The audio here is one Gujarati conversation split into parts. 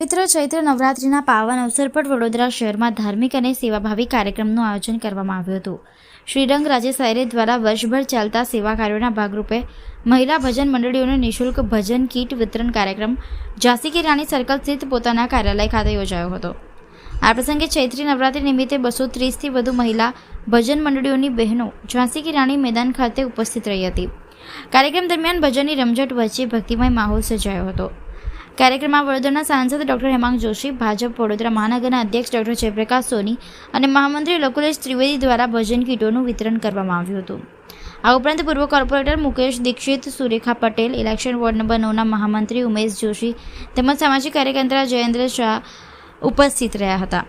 પવિત્ર ચૈત્ર નવરાત્રિના પાવન અવસર પર વડોદરા શહેરમાં ધાર્મિક અને સેવાભાવી કાર્યક્રમનું આયોજન કરવામાં આવ્યું હતું। શ્રીરંગ રાજેશ આયરે દ્વારા વર્ષભર ચાલતા સેવા કાર્યોના ભાગરૂપે મહિલા ભજન મંડળીઓને નિઃશુલ્ક ભજન કીટ વિતરણ કાર્યક્રમ ઝાંસી કી રાણી સર્કલ સ્થિત પોતાના કાર્યાલય ખાતે યોજાયો હતો। આ પ્રસંગે ચૈત્રી નવરાત્રિ નિમિત્તે 230થી વધુ મહિલા ભજન મંડળીઓની બહેનો ઝાંસી કી રાણી મેદાન ખાતે ઉપસ્થિત રહી હતી। કાર્યક્રમ દરમિયાન ભજનની રમઝટ વચ્ચે ભક્તિમય માહોલ સર્જાયો હતો। કાર્યક્રમમાં વડોદરાના સાંસદ ડોક્ટર હેમાંગ જોશી, ભાજપ વડોદરા મહાનગરના અધ્યક્ષ ડોક્ટર જયપ્રકાશ સોની અને મહામંત્રી લકુલેશ ત્રિવેદી દ્વારા ભજન કીટોનું વિતરણ કરવામાં આવ્યું હતું। આ ઉપરાંત પૂર્વ corporator Mukesh Dixit, Surekha Patel, election ward number 9ના મહામંત્રી ઉમેશ જોશી તેમજ સામાજિક કાર્યકર્તા જયેન્દ્ર શાહ ઉપસ્થિત રહ્યા હતા।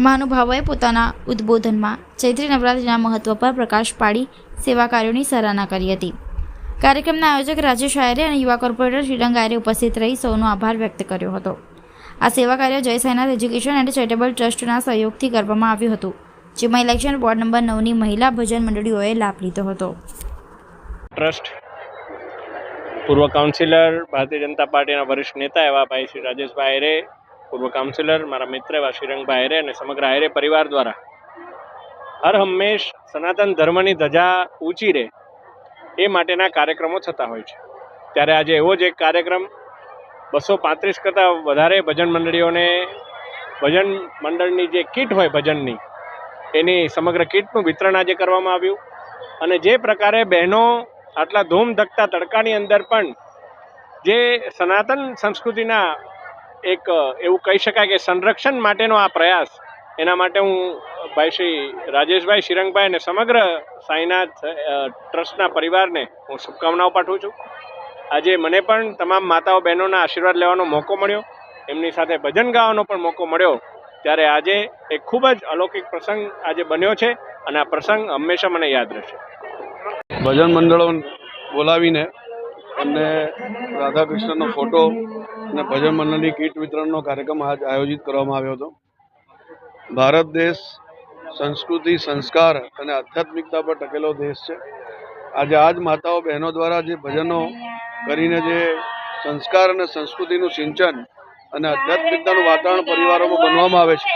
મહાનુભાવોએ પોતાના ઉદ્બોધનમાં ચૈત્રી નવરાત્રિના મહત્વ પર પ્રકાશ પાડી સેવા કાર્યોની સરાહના કરી હતી। કાર્યક્રમના આયોજક રાજેશ આયરે અને યુવા કોર્પોરેટર શ્રીરંગ આયરે ઉપસ્થિત રહી સૌનો આભાર વ્યક્ત કર્યો હતો। આ સેવા કાર્ય જય સાઈનાથ એજ્યુકેશન એન્ડ ચેરિટેબલ ટ્રસ્ટના સહયોગથી કરવામાં આવ્યું હતું, જેમાં ઇલેક્શન વોર્ડ નંબર 9ની મહિલા ભજન મંડળીઓએ લાભ લીધો હતો। ટ્રસ્ટ પૂર્વ કાઉન્સિલર, ભારતીય જનતા પાર્ટીના વરિષ્ઠ નેતા એવા ભાઈ શ્રી રાજેશભાઈ આયરે, પૂર્વ કાઉન્સિલર, મારા મિત્ર એવા શ્રીરંગભાઈ આયરે અને સમગ્ર આયરે પરિવાર દ્વારા હર હંમેશ સનાતન ધર્મની ધજા ઊંચી રહે એ માટેના કાર્યક્રમો થતા હોય છે। ત્યારે આજે એવો જ એક કાર્યક્રમ 235 કરતાં વધારે ભજન મંડળીઓને ભજન મંડળની જે કીટ હોય ભજનની એની સમગ્ર કીટનું વિતરણ આજે કરવામાં આવ્યું। અને જે પ્રકારે બહેનો આટલા ધૂમ ધકતા તડકાની અંદર પણ જે સનાતન સંસ્કૃતિના એક એવું કહી શકાય કે સંરક્ષણ માટેનો આ પ્રયાસ, એના માટે હું ભાઈ શ્રી રાજેશભાઈ, શ્રીરંગભાઈ અને સમગ્ર સાઈનાથ ટ્રસ્ટના પરિવારને હું શુભકામનાઓ પાઠવું છું। આજે મને પણ તમામ માતાઓ બહેનોના આશીર્વાદ લેવાનો મોકો મળ્યો, એમની સાથે ભજન ગાવાનો પણ મોકો મળ્યો, ત્યારે આજે એક ખૂબ જ અલૌકિક પ્રસંગ આજે બન્યો છે અને આ પ્રસંગ હંમેશા મને યાદ રહેશે। ભજન મંડળો બોલાવીને અને રાધાકૃષ્ણનો ફોટો અને ભજન મંડળની કીટ વિતરણનો કાર્યક્રમ આજ આયોજિત કરવામાં આવ્યો હતો। ભારત દેશ સંસ્કૃતિ, સંસ્કાર અને આધ્યાત્મિકતા પર ટકેલો દેશ છે। આજે આજ માતાઓ બહેનો દ્વારા જે ભજનો કરીને જે સંસ્કાર અને સંસ્કૃતિનું સિંચન અને આધ્યાત્મિકતાનું વાતાવરણ પરિવારોમાં બનવામાં આવે છે,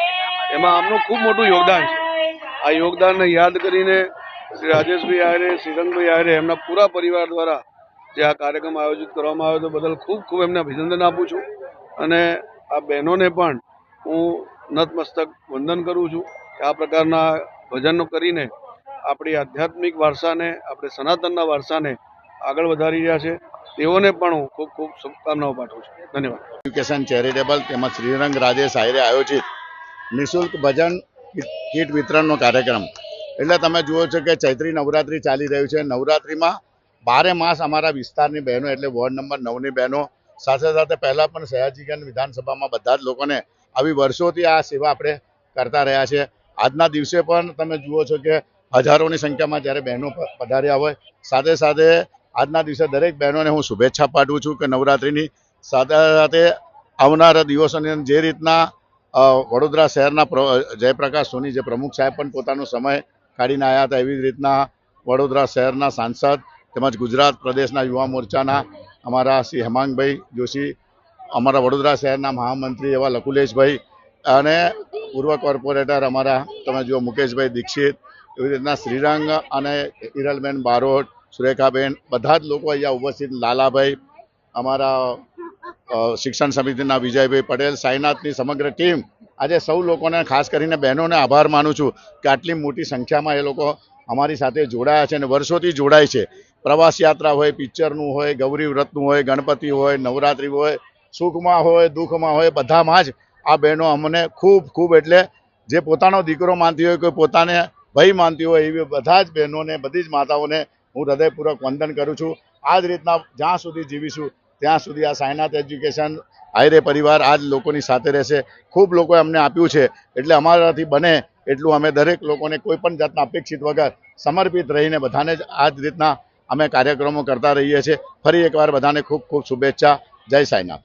એમાં આમનું ખૂબ મોટું યોગદાન છે। આ યોગદાનને યાદ કરીને શ્રી રાજેશભાઈ આયરે, શ્રીરંગભાઈ આયરે એમના પૂરા પરિવાર દ્વારા જે આ કાર્યક્રમ આયોજિત કરવામાં આવ્યો તો બદલ ખૂબ ખૂબ એમને અભિનંદન આપું છું અને આ બહેનોને પણ હું નતમસ્તક વંદન કરું છું કે આ પ્રકારના ભજનો કરીને આપણી આધ્યાત્મિક વારસાને, આપણે સનાતનના વારસાને આગળ વધારી રહ્યા છે। તેઓને પણ હું ખૂબ ખૂબ શુભકામનાઓ પાઠવું છું। ધન્યવાદ। એજ્યુકેશન ચેરિટેબલ તેમજ શ્રીરંગ રાજેશ આયરે આયોજિત નિઃશુલ્ક ભજન કીટ વિતરણનો કાર્યક્રમ, એટલે તમે જુઓ છો કે ચૈત્રી નવરાત્રિ ચાલી રહ્યું છે। નવરાત્રિમાં 12 માસ અમારા વિસ્તારની બહેનો એટલે વોર્ડ નંબર 9ની બહેનો સાથે સાથે પહેલાં પણ સયાજીગંજ વિધાનસભામાં બધા જ લોકોને આવી વર્ષોથી આ સેવા આપણે કરતા રહ્યા છે। આજના દિવસે પણ તમે જુઓ છો કે હજારોની સંખ્યામાં જ્યારે બહેનો પધાર્યા હોય, સાથે સાથે આજના દિવસે દરેક બહેનોને હું શુભેચ્છા પાઠવું છું કે નવરાત્રિની સાથે સાથે આવનારા દિવસોની જે રીતના વડોદરા શહેરના જયપ્રકાશ સોની જે પ્રમુખ સાહેબ પણ પોતાનો સમય કાઢીને આવ્યા હતા, એવી જ રીતના વડોદરા શહેરના સાંસદ તેમજ ગુજરાત પ્રદેશના યુવા મોરચાના અમારા શ્રી હેમાંગભાઈ જોશી, અમારા વડોદરા શહેરના મહામંત્રી એવા લકુલેશભાઈ અને પૂર્વ કોર્પોરેટર અમારા તમે જુઓ મુકેશભાઈ દીક્ષિત, એવી રીતના શ્રીરંગ અને હિરલબેન બારોટ, સુરેખાબેન, બધા જ લોકો અહીંયા ઉપસ્થિત, લાલાભાઈ, અમારા શિક્ષણ સમિતિના વિજયભાઈ પટેલ, સાઈનાથની સમગ્ર ટીમ, આજે સૌ લોકોને ખાસ કરીને બહેનોને આભાર માનું છું કે આટલી મોટી સંખ્યામાં એ લોકો અમારી સાથે જોડાયા છે અને વર્ષોથી જોડાય છે। પ્રવાસ યાત્રા હોય, પિક્ચરનું હોય, ગૌરી વ્રતનું હોય, ગણપતિ હોય, નવરાત્રિ હોય, સુખમાં હોય, દુઃખમાં હોય, બધામાં જ આ બહેનો અમને ખૂબ ખૂબ એટલે જે પોતાનો દીકરો માનતી હોય, કોઈ પોતાને ભાઈ માનતી હોય, એવી બધા જ બહેનોને, બધી જ માતાઓને હું હૃદયપૂર્વક વંદન કરું છું। આ જ રીતના જ્યાં સુધી જીવીશું ત્યાં સુધી આ સાઈનાથ એજ્યુકેશન આયરે પરિવાર આ જ લોકોની સાથે રહેશે। ખૂબ લોકોએ અમને આપ્યું છે, એટલે અમારાથી બને એટલું અમે દરેક લોકોને કોઈ પણ જાતના અપેક્ષિત વગર સમર્પિત રહીને બધાને જ આ જ રીતના અમે કાર્યક્રમો કરતા રહીએ છીએ। ફરી એકવાર બધાને ખૂબ ખૂબ શુભેચ્છા। જય સાઈનાથ।